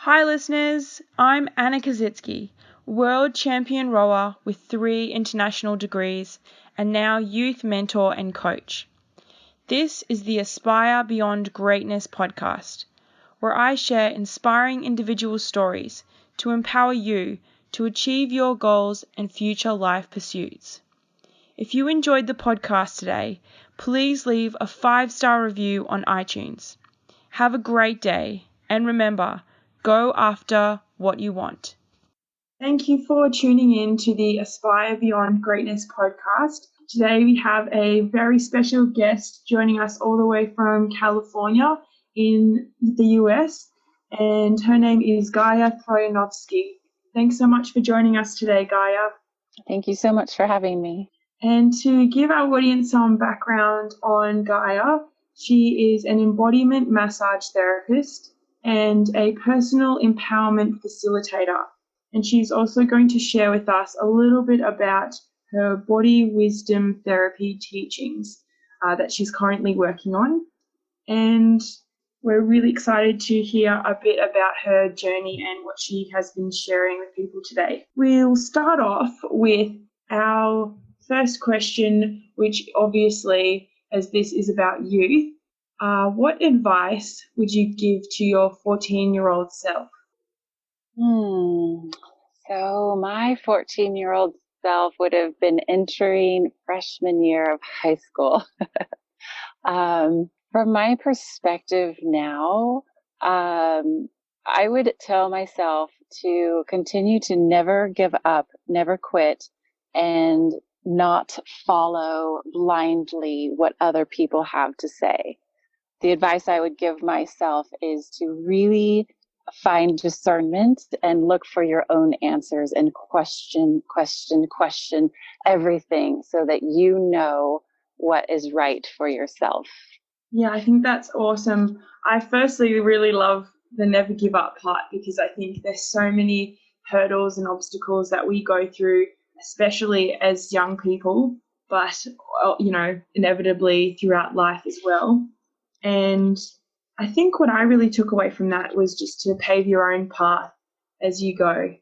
Hi listeners, I'm Anna Kaszycki, world champion rower with 3 international degrees and now youth mentor and coach. This is the Aspire Beyond Greatness podcast, where I share inspiring individual stories to empower you to achieve your goals and future life pursuits. If you enjoyed the podcast today, please leave a 5-star review on iTunes. Have a great day, and remember, go after what you want. Thank you for tuning in to the Aspire Beyond Greatness podcast. Today we have a very special guest joining us all the way from California in the US, and her name is Gaia Troja. Thanks so much for joining us today, Gaia. Thank you so much for having me. And to give our audience some background on Gaia, she is an embodiment massage therapist and a personal empowerment facilitator. And she's also going to share with us a little bit about her body wisdom therapy teachings that she's currently working on. And we're really excited to hear a bit about her journey and what she has been sharing with people today. We'll start off with our first question, which obviously, as this is about youth, what advice would you give to your 14-year-old self? So my 14-year-old self would have been entering freshman year of high school. From my perspective now, I would tell myself to continue to never give up, never quit, and not follow blindly what other people have to say. The advice I would give myself is to really find discernment and look for your own answers and question everything so that you know what is right for yourself. Yeah, I think that's awesome. I firstly really love the never give up part because I think there's so many hurdles and obstacles that we go through, especially as young people, but, inevitably throughout life as well. And I think what I really took away from that was just to pave your own path as you go.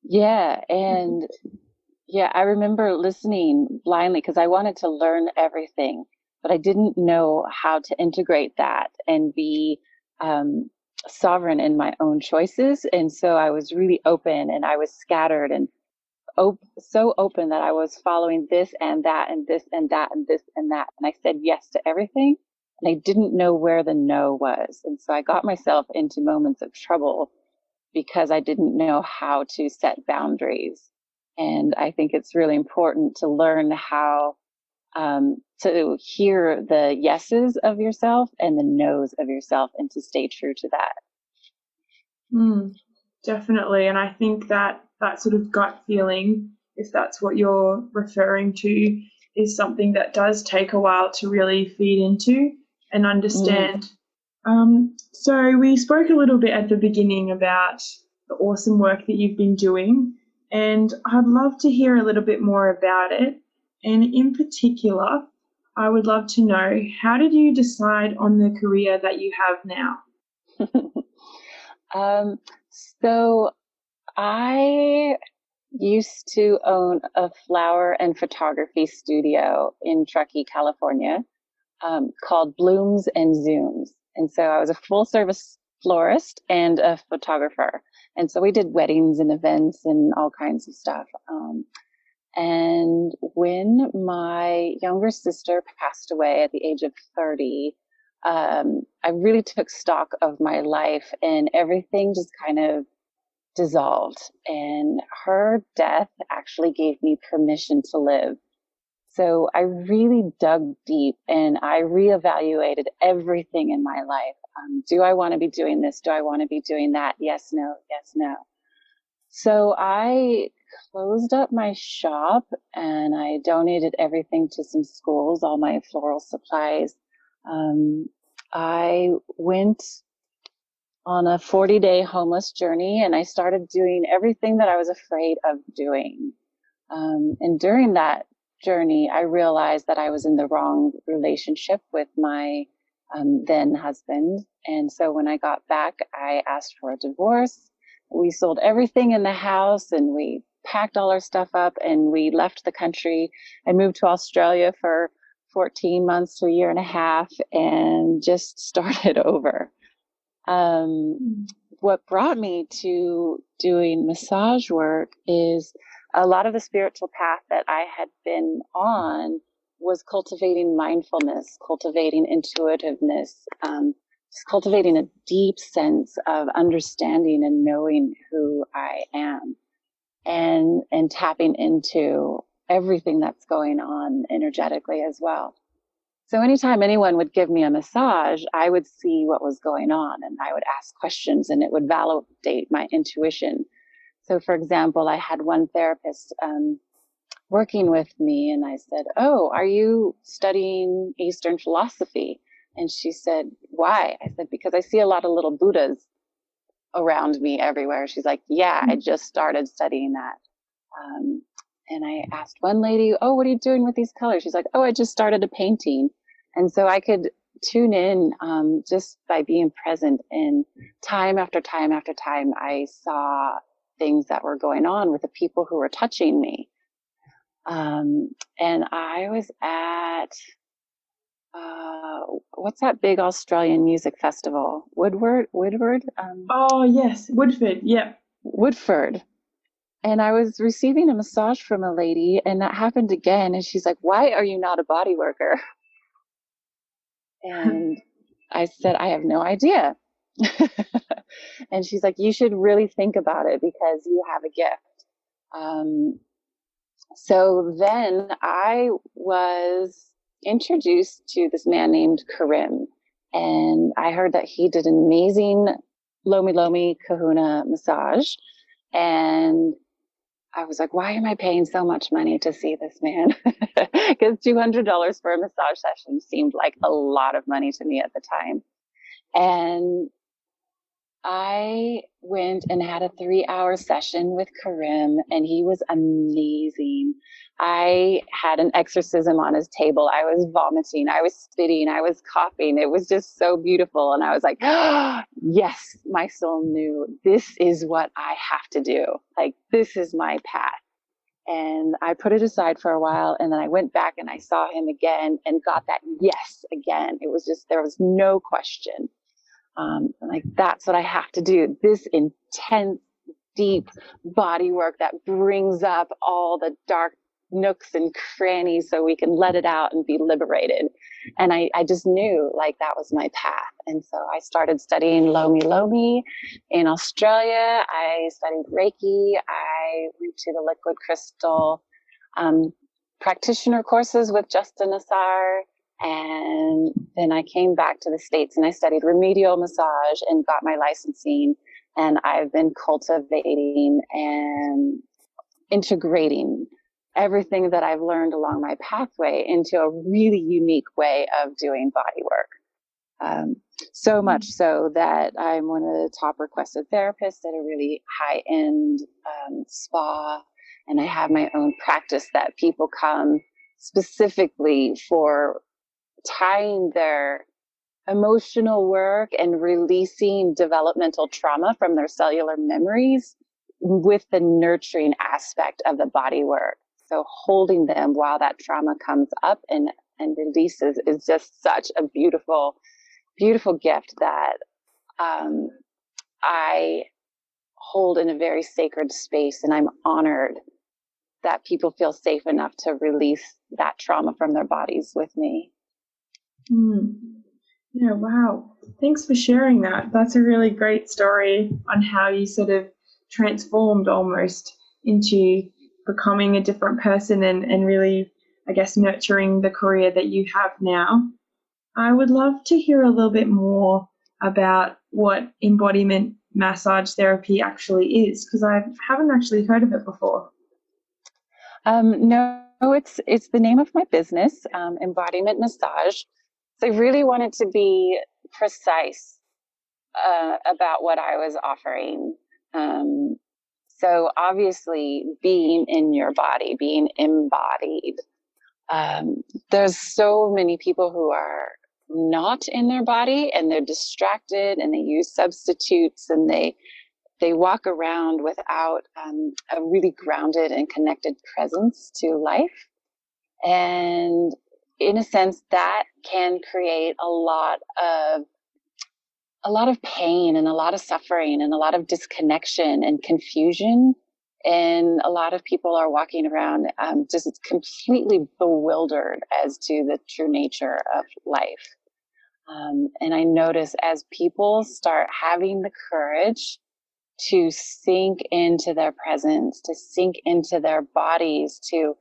Yeah. And I remember listening blindly because I wanted to learn everything, but I didn't know how to integrate that and be sovereign in my own choices. And so I was really open and I was scattered and so open that I was following this and that and this and that and this and that. And I said yes to everything. And I didn't know where the no was. And so I got myself into moments of trouble because I didn't know how to set boundaries. And I think it's really important to learn how to hear the yeses of yourself and the nos of yourself and to stay true to that. Definitely. And I think that sort of gut feeling, if that's what you're referring to, is something that does take a while to really feed into and understand. So we spoke a little bit at the beginning about the awesome work that you've been doing, and I'd love to hear a little bit more about it. And in particular, I would love to know, how did you decide on the career that you have now? So I used to own a flower and photography studio in Truckee, California, called Blooms and Zooms. And so I was a full service florist and a photographer. And so we did weddings and events and all kinds of stuff. And when my younger sister passed away at the age of 30, I really took stock of my life and everything just kind of dissolved. And her death actually gave me permission to live. So I really dug deep and I reevaluated everything in my life. Do I want to be doing this? Do I want to be doing that? Yes, no, yes, no. So I closed up my shop and I donated everything to some schools, all my floral supplies. I went on a 40-day homeless journey and I started doing everything that I was afraid of doing. And during that journey, I realized that I was in the wrong relationship with my then husband. And so when I got back, I asked for a divorce. We sold everything in the house and we packed all our stuff up and we left the country. I moved to Australia for 14 months to a year and a half and just started over. What brought me to doing massage work is a lot of the spiritual path that I had been on was cultivating mindfulness, cultivating intuitiveness, just cultivating a deep sense of understanding and knowing who I am, and tapping into everything that's going on energetically as well. So anytime anyone would give me a massage, I would see what was going on and I would ask questions and it would validate my intuition. So for example, I had one therapist working with me and I said, "Oh, are you studying Eastern philosophy?" And she said, "Why?" I said, "Because I see a lot of little Buddhas around me everywhere." She's like, "Yeah, I just started studying that." And I asked one lady, "Oh, what are you doing with these colors?" She's like, "Oh, I just started a painting." And so I could tune in just by being present. And time after time after time, I saw things that were going on with the people who were touching me. And I was at, what's that big Australian music festival? Woodward? Oh, yes. Woodford. Yep. Woodford. And I was receiving a massage from a lady and that happened again. And she's like, "Why are you not a body worker?" And I said, "I have no idea." And she's like, "You should really think about it because you have a gift." So then I was introduced to this man named Karim. And I heard that he did an amazing Lomi Lomi Kahuna massage. And I was like, "Why am I paying so much money to see this man?" Because $200 for a massage session seemed like a lot of money to me at the time. And I went and had a 3-hour session with Karim, and he was amazing. I had an exorcism on his table. I was vomiting, I was spitting, I was coughing. It was just so beautiful. And I was like, "Oh, yes, my soul knew this is what I have to do. Like, this is my path." And I put it aside for a while. And then I went back and I saw him again and got that yes again. It was just, there was no question. Like, that's what I have to do. This intense, deep body work that brings up all the dark nooks and crannies so we can let it out and be liberated. And I just knew like that was my path. And so I started studying Lomi Lomi in Australia. I studied Reiki. I went to the liquid crystal practitioner courses with Justin Nassar. And then I came back to the States and I studied remedial massage and got my licensing. And I've been cultivating and integrating everything that I've learned along my pathway into a really unique way of doing body work. So much so that I'm one of the top requested therapists at a really high-end spa. And I have my own practice that people come specifically for tying their emotional work and releasing developmental trauma from their cellular memories with the nurturing aspect of the body work. So holding them while that trauma comes up and releases is just such a beautiful, beautiful gift that I hold in a very sacred space. And I'm honored that people feel safe enough to release that trauma from their bodies with me. Yeah, wow. Thanks for sharing that. That's a really great story on how you sort of transformed almost into becoming a different person and really, I guess, nurturing the career that you have now. I would love to hear a little bit more about what embodiment massage therapy actually is, because I haven't actually heard of it before. No, it's the name of my business, Embodiment Massage. So I really wanted to be precise about what I was offering. So obviously, being in your body, being embodied. There's so many people who are not in their body, and they're distracted, and they use substitutes, and they walk around without a really grounded and connected presence to life. And in a sense, that can create a lot of pain and a lot of suffering and a lot of disconnection and confusion. And a lot of people are walking around just completely bewildered as to the true nature of life. And I notice as people start having the courage to sink into their presence, to sink into their bodies, to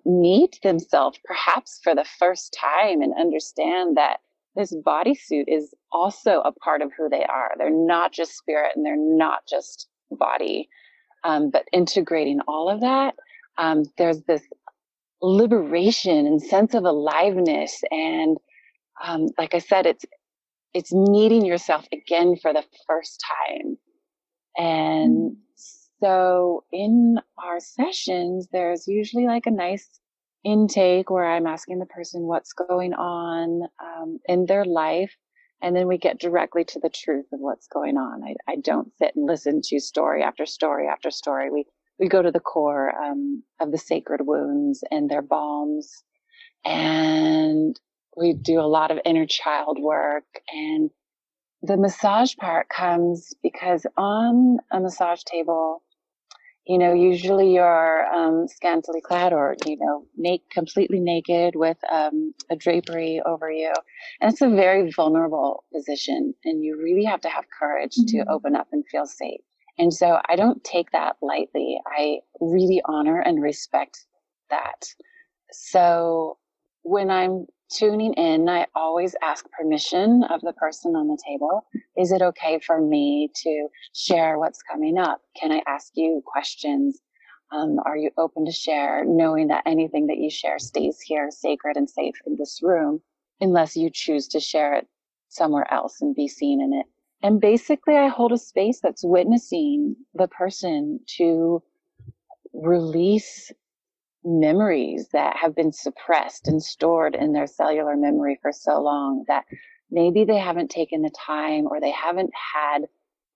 meet themselves perhaps for the first time and understand that this bodysuit is also a part of who they are. They're not just spirit and they're not just body, but integrating all of that, there's this liberation and sense of aliveness. And like I said, it's meeting yourself again for the first time. And so in our sessions, there's usually like a nice intake where I'm asking the person what's going on in their life. And then we get directly to the truth of what's going on. I don't sit and listen to story after story after story. We go to the core of the sacred wounds and their balms. And we do a lot of inner child work. And the massage part comes because on a massage table, usually you're scantily clad or, completely naked with a drapery over you. And it's a very vulnerable position. And you really have to have courage to open up and feel safe. And so I don't take that lightly. I really honor and respect that. So when I'm tuning in, I always ask permission of the person on the table. Is it okay for me to share what's coming up? Can I ask you questions? Are you open to share, knowing that anything that you share stays here sacred and safe in this room, unless you choose to share it somewhere else and be seen in it? And basically, I hold a space that's witnessing the person to release memories that have been suppressed and stored in their cellular memory for so long that maybe they haven't taken the time or they haven't had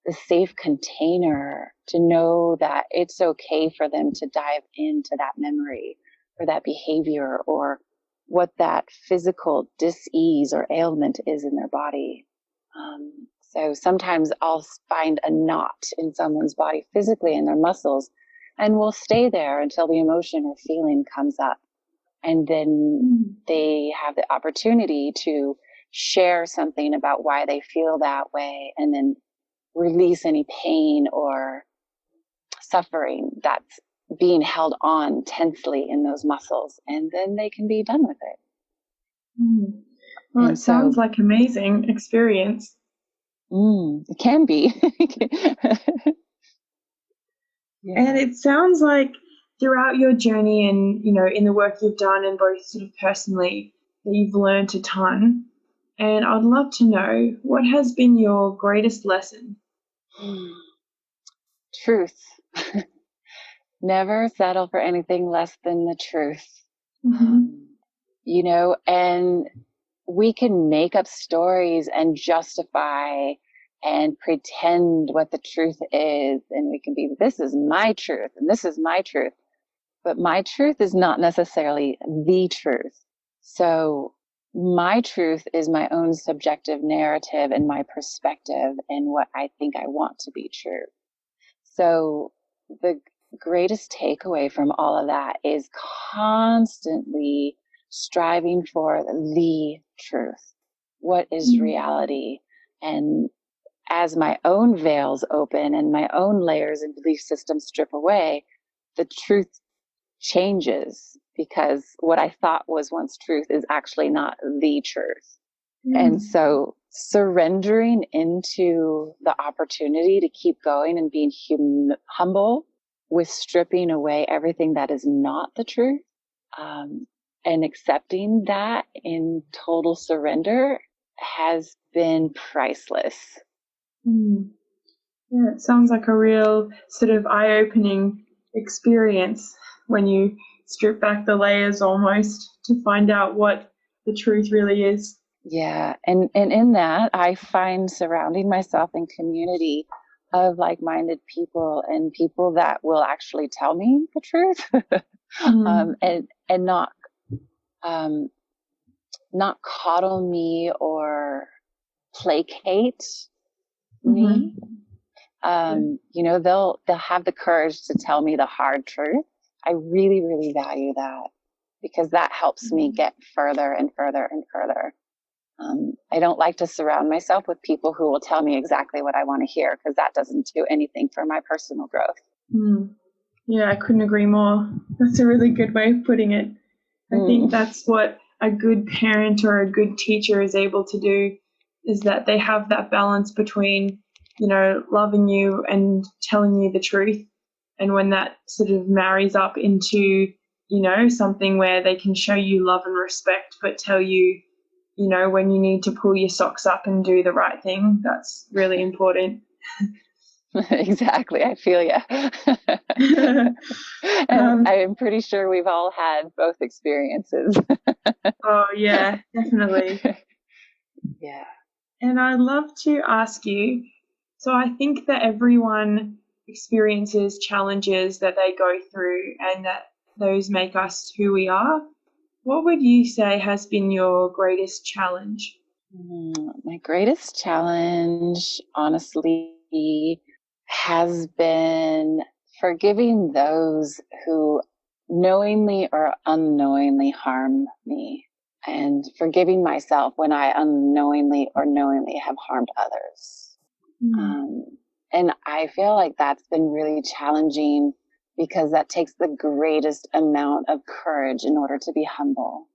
the safe container to know that it's okay for them to dive into that memory or that behavior or what that physical dis-ease or ailment is in their body. So sometimes I'll find a knot in someone's body physically in their muscles, and we'll stay there until the emotion or feeling comes up. And then they have the opportunity to share something about why they feel that way and then release any pain or suffering that's being held on tensely in those muscles. And then they can be done with it. Well, it sounds like an amazing experience. It can be. Yeah. And it sounds like throughout your journey and, in the work you've done and both sort of personally, that you've learned a ton. And I'd love to know, what has been your greatest lesson? Truth. Never settle for anything less than the truth. And we can make up stories and justify and pretend what the truth is. And we can be, this is my truth and this is my truth. But my truth is not necessarily the truth. So my truth is my own subjective narrative and my perspective and what I think I want to be true. So the greatest takeaway from all of that is constantly striving for the truth. What is reality? And as my own veils open and my own layers and belief systems strip away, the truth changes, because what I thought was once truth is actually not the truth. And so surrendering into the opportunity to keep going and being humble with stripping away everything that is not the truth, and accepting that in total surrender has been priceless. Yeah, it sounds like a real sort of eye-opening experience when you strip back the layers almost to find out what the truth really is. Yeah. And in that, I find surrounding myself in community of like-minded people and people that will actually tell me the truth, and um, not coddle me or placate me. They'll have the courage to tell me the hard truth. I really, really value that because that helps me get further and further and further. I don't like to surround myself with people who will tell me exactly what I want to hear because that doesn't do anything for my personal growth. Yeah, I couldn't agree more. That's a really good way of putting it. I think that's what a good parent or a good teacher is able to do, is that they have that balance between, loving you and telling you the truth. And when that sort of marries up into, something where they can show you love and respect, but tell you, when you need to pull your socks up and do the right thing, that's really important. Exactly. I feel you. And I'm pretty sure we've all had both experiences. Oh, yeah, definitely. Yeah. And I'd love to ask you, so I think that everyone experiences challenges that they go through and that those make us who we are. What would you say has been your greatest challenge? My greatest challenge, honestly, has been forgiving those who knowingly or unknowingly harm me, and forgiving myself when I unknowingly or knowingly have harmed others. And I feel like that's been really challenging because that takes the greatest amount of courage in order to be humble,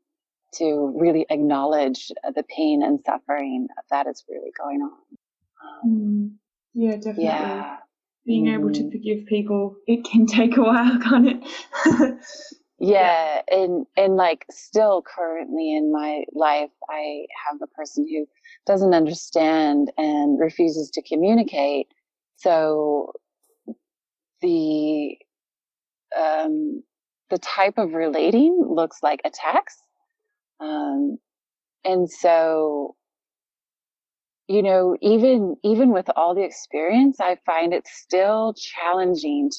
to really acknowledge the pain and suffering that is really going on. Yeah, definitely. Yeah. Being able to forgive people, it can take a while, can't it? Yeah. And like still currently in my life, I have a person who doesn't understand and refuses to communicate. So the type of relating looks like attacks. And so, even with all the experience, I find it still challenging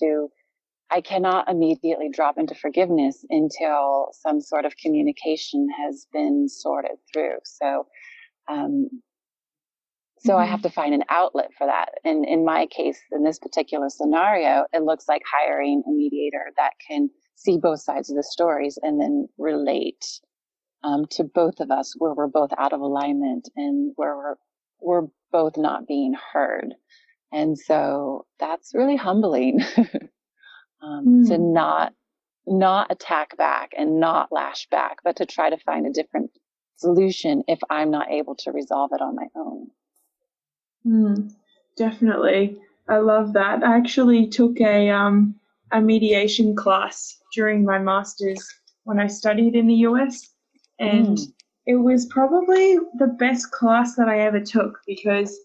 I cannot immediately drop into forgiveness until some sort of communication has been sorted through. So, I have to find an outlet for that. And in my case, in this particular scenario, it looks like hiring a mediator that can see both sides of the stories and then relate to both of us where we're both out of alignment and where we're both not being heard. And so that's really humbling to not attack back and not lash back, but to try to find a different solution if I'm not able to resolve it on my own. Definitely. I love that. I actually took a mediation class during my master's when I studied in the US, and it was probably the best class that I ever took because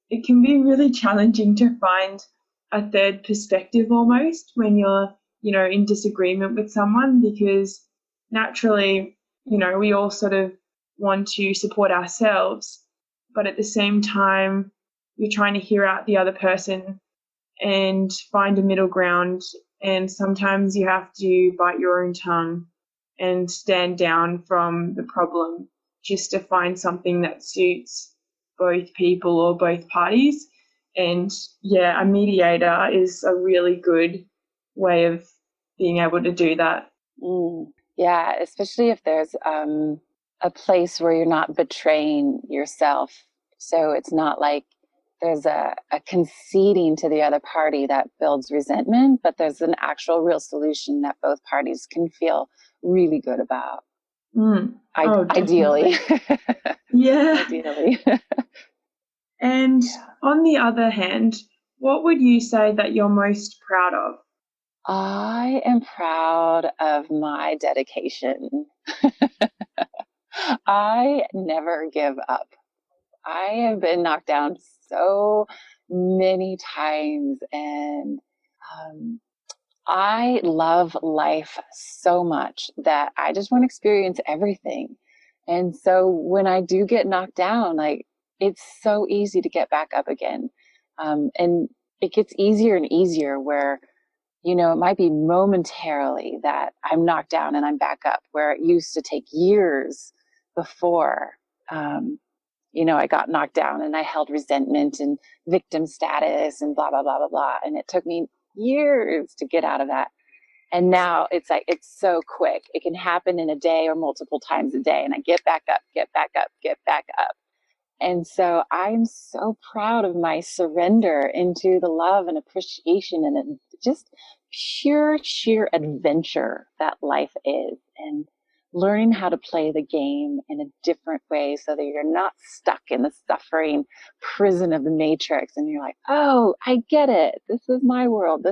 it can be really challenging to find a third perspective almost when you're, in disagreement with someone, because naturally, we all sort of want to support ourselves, but at the same time, you're trying to hear out the other person and find a middle ground. And sometimes you have to bite your own tongue and stand down from the problem just to find something that suits both people or both parties. And yeah, a mediator is a really good way of being able to do that. Yeah, especially if there's a place where you're not betraying yourself. So it's not like there's a conceding to the other party that builds resentment, but there's an actual real solution that both parties can feel really good about. Ideally. Yeah. Ideally. And on the other hand, what would you say that you're most proud of? I am proud of my dedication. I never give up. I have been knocked down so many times, and I love life so much that I just want to experience everything. And so when I do get knocked down, like, it's so easy to get back up again. And it gets easier and easier where, it might be momentarily that I'm knocked down and I'm back up, where it used to take years before, I got knocked down and I held resentment and victim status and blah, blah, blah, blah, blah. And it took me years to get out of that. And now it's like, it's so quick. It can happen in a day or multiple times a day. And I get back up, get back up, get back up. And so I'm so proud of my surrender into the love and appreciation and just pure, sheer adventure that life is. And learning how to play the game in a different way so that you're not stuck in the suffering prison of the matrix. And you're like, oh, I get it. This is my world.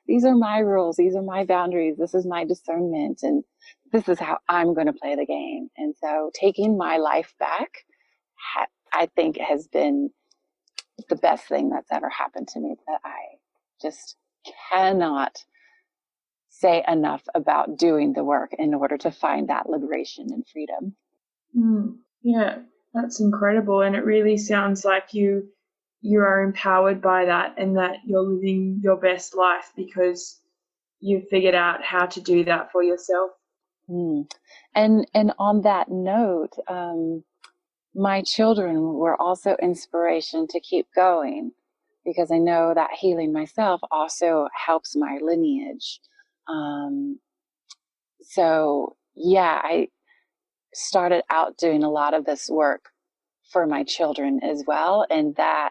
These are my rules. These are my boundaries. This is my discernment. And this is how I'm going to play the game. And so taking my life back, I think, has been the best thing that's ever happened to me, that I just cannot say enough about doing the work in order to find that liberation and freedom. Yeah, that's incredible. And it really sounds like you are empowered by that, and that you're living your best life because you've figured out how to do that for yourself. And on that note, my children were also inspiration to keep going, because I know that healing myself also helps my lineage. So yeah, I started out doing a lot of this work for my children as well. And that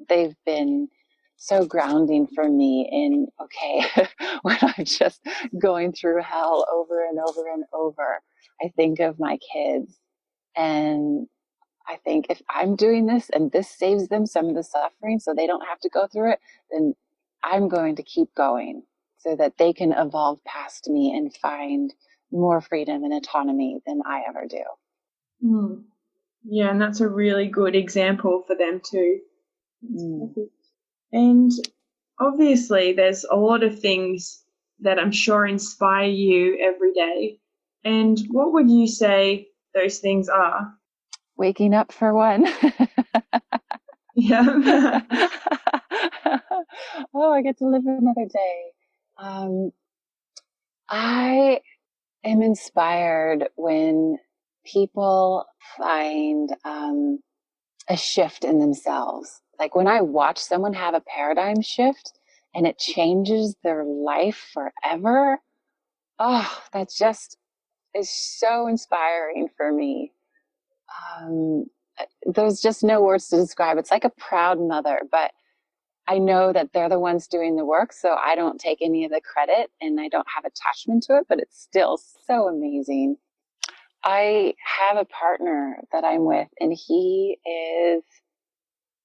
they've been so grounding for me in, okay, when I'm just going through hell over and over and over, I think of my kids, and I think if I'm doing this and this saves them some of the suffering so they don't have to go through it, then I'm going to keep going so that they can evolve past me and find more freedom and autonomy than I ever do. Yeah, and that's a really good example for them too. And obviously there's a lot of things that I'm sure inspire you every day. And what would you say those things are? Waking up, for one. Yeah. Oh, I get to live another day. I am inspired when people find a shift in themselves. Like when I watch someone have a paradigm shift and it changes their life forever. Oh, that just is so inspiring for me. There's just no words to describe. It's like a proud mother, but I know that they're the ones doing the work, so I don't take any of the credit and I don't have attachment to it, but it's still so amazing. I have a partner that I'm with, and he is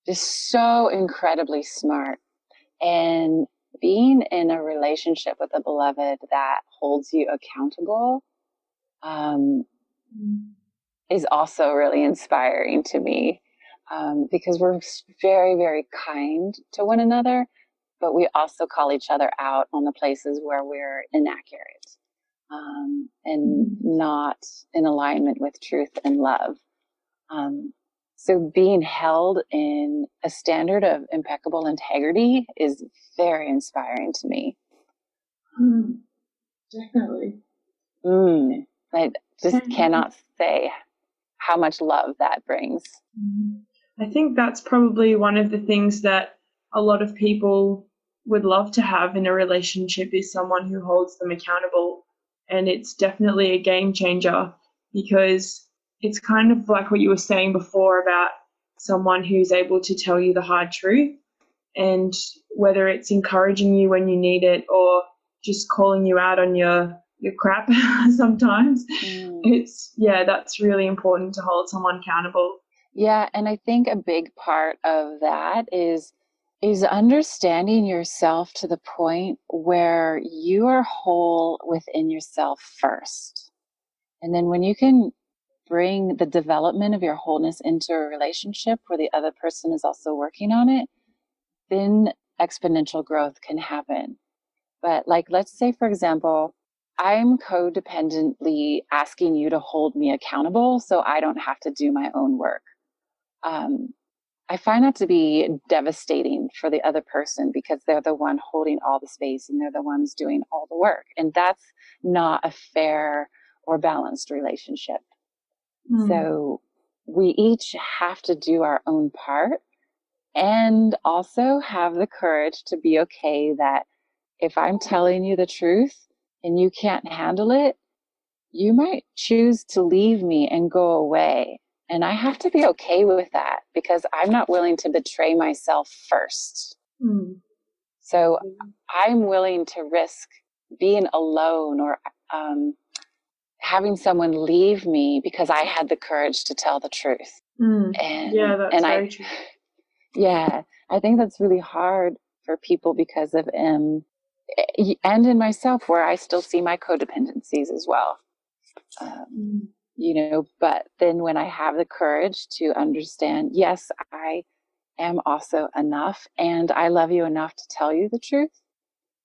just so incredibly smart. And being in a relationship with a beloved that holds you accountable is also really inspiring to me, because we're very, very kind to one another, but we also call each other out on the places where we're inaccurate and not in alignment with truth and love. So being held in a standard of impeccable integrity is very inspiring to me. Definitely. I just cannot say how much love that brings. I think that's probably one of the things that a lot of people would love to have in a relationship, is someone who holds them accountable. And it's definitely a game changer, because it's kind of like what you were saying before about someone who's able to tell you the hard truth, and whether it's encouraging you when you need it or just calling you out on your crap sometimes. That's really important, to hold someone accountable. Yeah, and I think a big part of that is understanding yourself to the point where you are whole within yourself first. And then when you can bring the development of your wholeness into a relationship where the other person is also working on it, then exponential growth can happen. But like, let's say, for example, I'm codependently asking you to hold me accountable so I don't have to do my own work. I find that to be devastating for the other person because they're the one holding all the space and they're the ones doing all the work. And that's not a fair or balanced relationship. So we each have to do our own part and also have the courage to be okay that if I'm telling you the truth and you can't handle it, you might choose to leave me and go away. And I have to be okay with that because I'm not willing to betray myself first. So I'm willing to risk being alone or having someone leave me because I had the courage to tell the truth. Yeah, that's very true. Yeah, I think that's really hard for people because of and in myself where I still see my codependencies as well. But then when I have the courage to understand, yes, I am also enough and I love you enough to tell you the truth.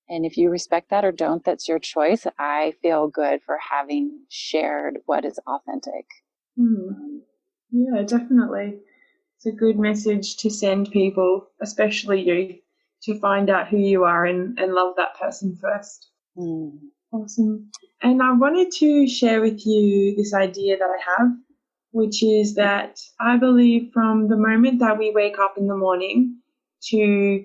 And if you respect that or don't, that's your choice. I feel good for having shared what is authentic. Yeah, definitely. It's a good message to send people, especially you, to find out who you are and love that person first. Awesome. And I wanted to share with you this idea that I have, which is that I believe from the moment that we wake up in the morning to,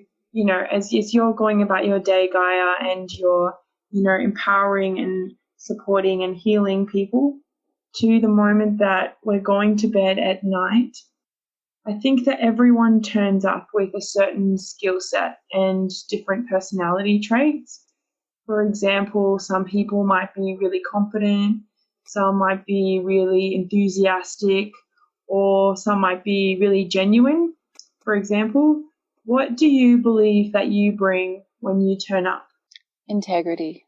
as you're going about your day, Gaia, and you're, empowering and supporting and healing people, to the moment that we're going to bed at night, I think that everyone turns up with a certain skill set and different personality traits. For example, some people might be really confident, some might be really enthusiastic, or some might be really genuine. For example, what do you believe that you bring when you turn up? Integrity.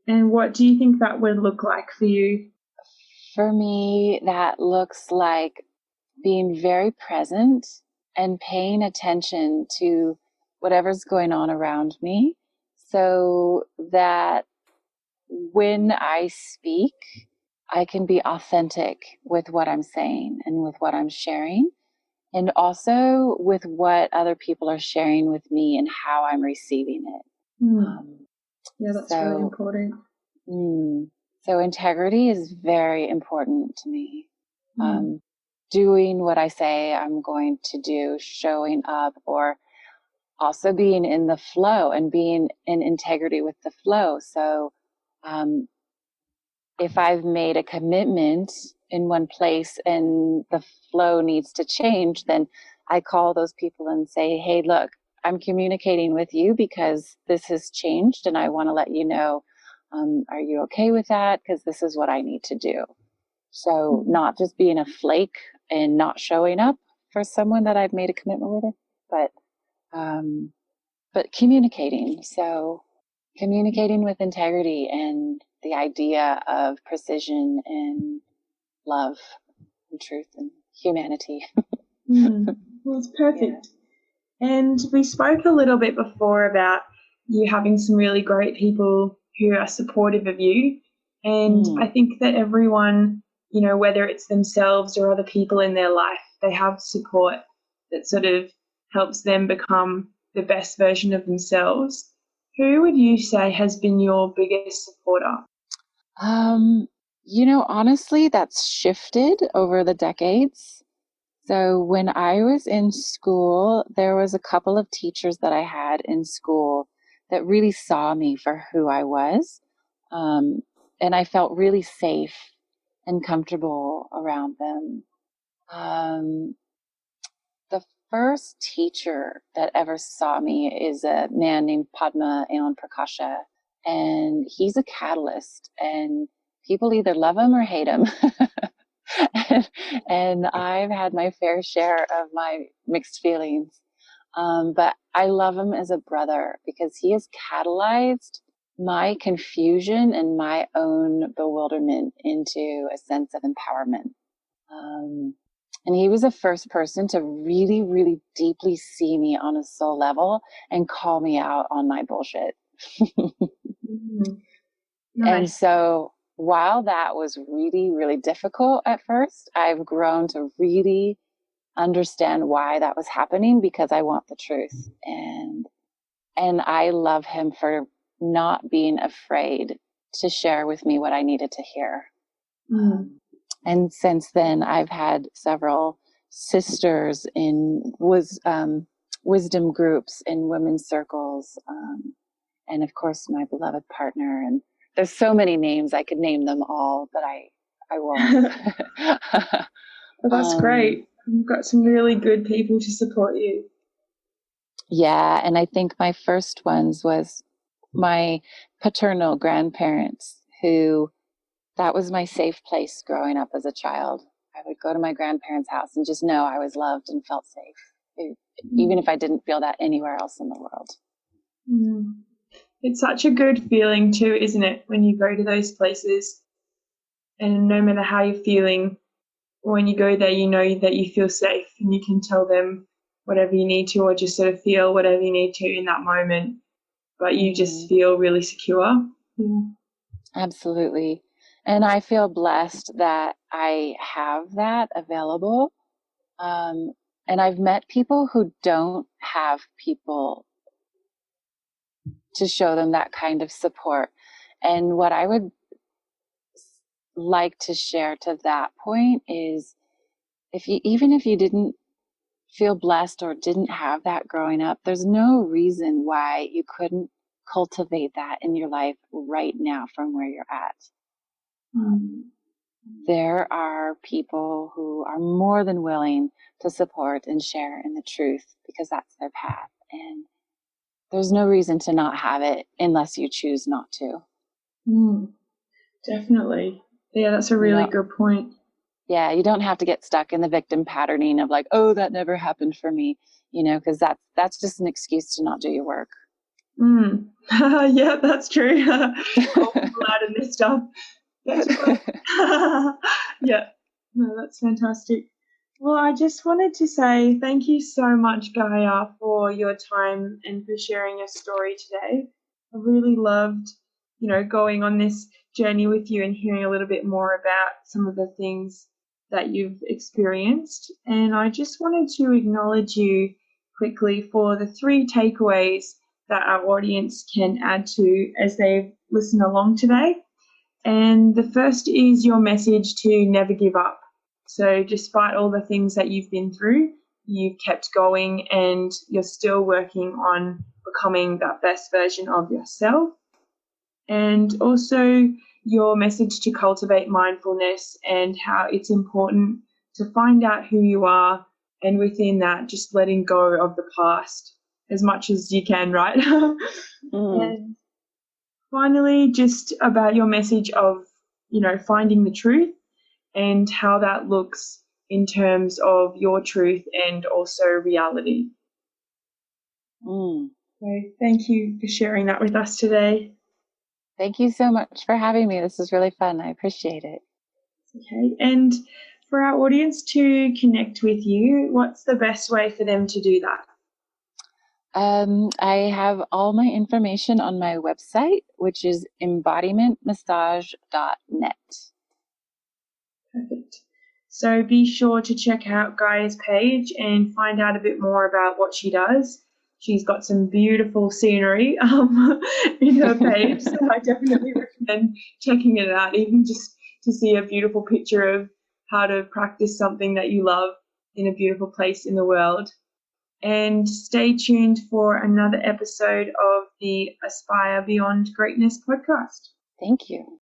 And what do you think that would look like for you? For me, that looks like being very present and paying attention to whatever's going on around me so that when I speak, I can be authentic with what I'm saying and with what I'm sharing, and also with what other people are sharing with me and how I'm receiving it. Yeah, that's really important. So integrity is very important to me. Doing what I say I'm going to do, showing up, or also being in the flow and being in integrity with the flow. So if I've made a commitment in one place and the flow needs to change, then I call those people and say, hey, look, I'm communicating with you because this has changed and I want to let you know, are you okay with that? Because this is what I need to do. So not just being a flake and not showing up for someone that I've made a commitment with, but communicating. So communicating with integrity and the idea of precision and love and truth and humanity. Well, it's perfect. Yeah. And we spoke a little bit before about you having some really great people who are supportive of you. And I think that everyone, whether it's themselves or other people in their life, they have support that sort of helps them become the best version of themselves. Who would you say has been your biggest supporter? Honestly, that's shifted over the decades. So when I was in school, there was a couple of teachers that I had in school that really saw me for who I was. And I felt really safe and comfortable around them. The first teacher that ever saw me is a man named Padma Ayon Prakasha, and he's a catalyst, and people either love him or hate him. and I've had my fair share of my mixed feelings. But I love him as a brother because he has catalyzed my confusion and my own bewilderment into a sense of empowerment. And he was the first person to really, really deeply see me on a soul level and call me out on my bullshit. And Nice. so while that was really, really difficult at first, I've grown to really understand why that was happening, because I want the truth. And I love him for not being afraid to share with me what I needed to hear. And since then, I've had several sisters in wisdom groups in women's circles, and of course my beloved partner. And there's so many names, I could name them all, but I won't. Well, that's great. You've got some really good people to support you. Yeah, and I think my first ones was my paternal grandparents, who that was my safe place growing up as a child. I would go to my grandparents' house and just know I was loved and felt safe, even if I didn't feel that anywhere else in the world. It's such a good feeling too, isn't it, when you go to those places, and no matter how you're feeling, when you go there, you know that you feel safe and you can tell them whatever you need to, or just sort of feel whatever you need to in that moment, but you just feel really secure. Absolutely. And I feel blessed that I have that available. And I've met people who don't have people to show them that kind of support. And what I would like to share to that point is, even if you didn't feel blessed or didn't have that growing up, there's no reason why you couldn't cultivate that in your life right now from where you're at. There are people who are more than willing to support and share in the truth, because that's their path. And there's no reason to not have it unless you choose not to. Definitely. Yeah, that's a really good point. Yeah, you don't have to get stuck in the victim patterning of like, oh, that never happened for me, because that's just an excuse to not do your work. Yeah, that's true. Call people out in this stuff. That's right. Yeah, no, that's fantastic. Well, I just wanted to say thank you so much, Gaia, for your time and for sharing your story today. I really loved, going on this journey with you and hearing a little bit more about some of the things that you've experienced. And I just wanted to acknowledge you quickly for the 3 takeaways that our audience can add to as they listen along today. And the first is your message to never give up. So despite all the things that you've been through, you've kept going and you're still working on becoming that best version of yourself. And also your message to cultivate mindfulness and how it's important to find out who you are, and within that, just letting go of the past as much as you can, right? And finally, just about your message of, finding the truth and how that looks in terms of your truth and also reality. So thank you for sharing that with us today. Thank you so much for having me. This is really fun. I appreciate it. Okay. And for our audience to connect with you, what's the best way for them to do that? I have all my information on my website, which is embodimentmassage.net. Perfect. So be sure to check out Gaia's page and find out a bit more about what she does. She's got some beautiful scenery in her page, so I definitely recommend checking it out, even just to see a beautiful picture of how to practice something that you love in a beautiful place in the world. And stay tuned for another episode of the Aspire Beyond Greatness podcast. Thank you.